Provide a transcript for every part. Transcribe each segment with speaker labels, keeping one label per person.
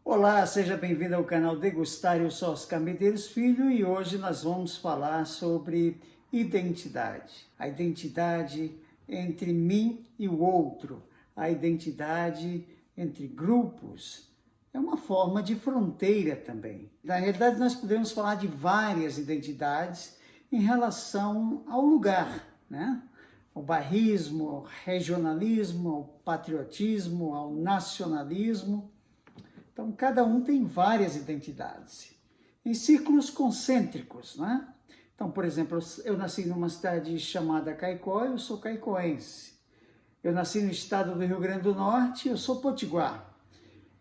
Speaker 1: Olá, seja bem-vindo ao canal Degustar. Eu sou Oscar Medeiros Filho e hoje nós vamos falar sobre identidade. A identidade entre mim e o outro, a identidade entre grupos. É uma forma de fronteira também. Na realidade, nós podemos falar de várias identidades em relação ao lugar, né? Ao bairrismo, ao regionalismo, ao patriotismo, ao nacionalismo. Então, cada um tem várias identidades, em círculos concêntricos, né? Então, por exemplo, eu nasci numa cidade chamada Caicó, eu sou caicoense. Eu nasci no estado do Rio Grande do Norte, eu sou potiguar.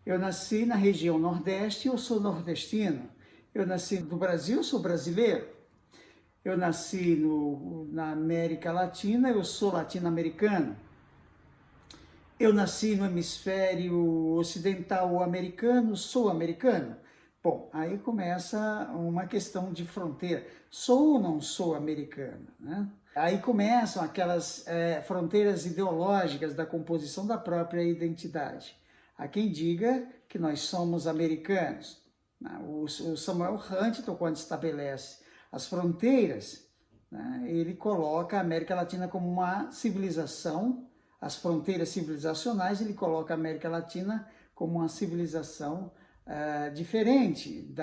Speaker 1: Eu nasci na região Nordeste, eu sou nordestino. Eu nasci no Brasil, eu sou brasileiro. Eu nasci na América Latina, eu sou latino-americano. Eu nasci no hemisfério ocidental americano, sou americano. Bom, aí começa uma questão de fronteira. Sou ou não sou americano, né? Aí começam aquelas fronteiras ideológicas da composição da própria identidade. Há quem diga que nós somos americanos. O Samuel Huntington, quando estabelece as fronteiras, né, ele coloca a América Latina como uma civilização. As fronteiras civilizacionais, ele coloca a América Latina como uma civilização diferente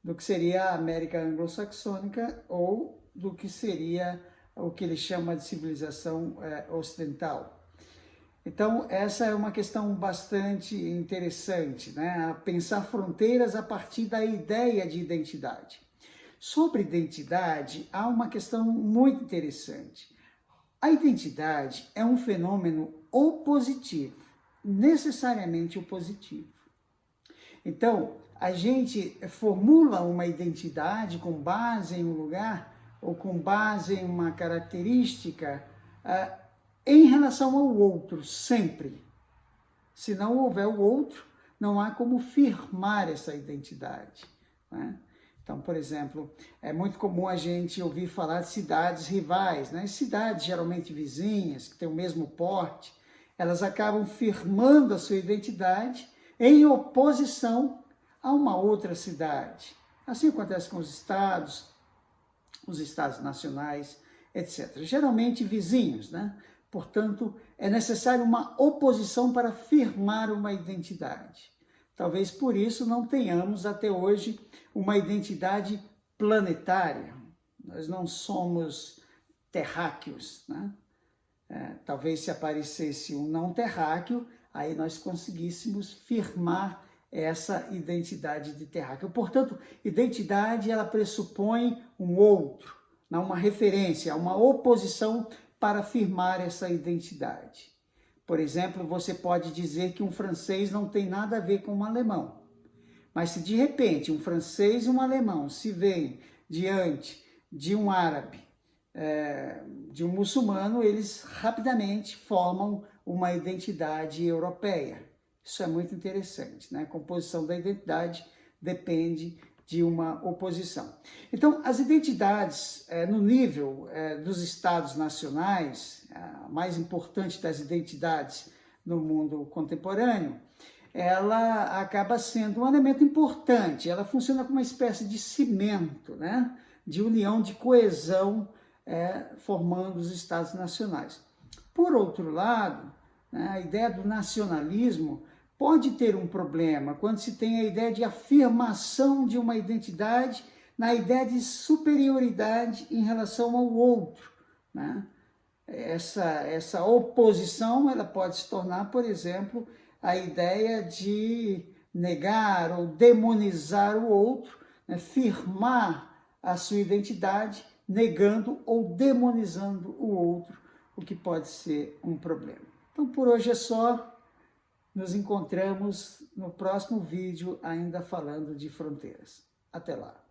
Speaker 1: do que seria a América anglo-saxônica ou do que seria o que ele chama de civilização ocidental. Então, essa é uma questão bastante interessante, né? Pensar fronteiras a partir da ideia de identidade. Sobre identidade, há uma questão muito interessante. A identidade é um fenômeno opositivo, necessariamente opositivo. Então, a gente formula uma identidade com base em um lugar ou com base em uma característica em relação ao outro, sempre. Se não houver o outro, não há como firmar essa identidade, né? Então, por exemplo, é muito comum a gente ouvir falar de cidades rivais, né? Cidades geralmente vizinhas, que têm o mesmo porte, elas acabam firmando a sua identidade em oposição a uma outra cidade. Assim acontece com os estados nacionais, etc. Geralmente vizinhos, né? Portanto, é necessário uma oposição para firmar uma identidade. Talvez por isso não tenhamos até hoje uma identidade planetária. Nós não somos terráqueos, né? Talvez se aparecesse um não terráqueo, aí nós conseguíssemos firmar essa identidade de terráqueo. Portanto, identidade ela pressupõe um outro, uma referência, uma oposição para firmar essa identidade. Por exemplo, você pode dizer que um francês não tem nada a ver com um alemão. Mas se de repente um francês e um alemão se veem diante de um árabe, de um muçulmano, eles rapidamente formam uma identidade europeia. Isso é muito interessante, né? A composição da identidade depende de uma oposição. Então, as identidades no nível dos estados nacionais, a mais importante das identidades no mundo contemporâneo, ela acaba sendo um elemento importante, ela funciona como uma espécie de cimento, né? De união, de coesão, formando os estados nacionais. Por outro lado, né, a ideia do nacionalismo pode ter um problema quando se tem a ideia de afirmação de uma identidade na ideia de superioridade em relação ao outro, né? Essa oposição ela pode se tornar, por exemplo, a ideia de negar ou demonizar o outro, né? Firmar a sua identidade negando ou demonizando o outro, o que pode ser um problema. Então, por hoje é só. Nos encontramos no próximo vídeo, ainda falando de fronteiras. Até lá!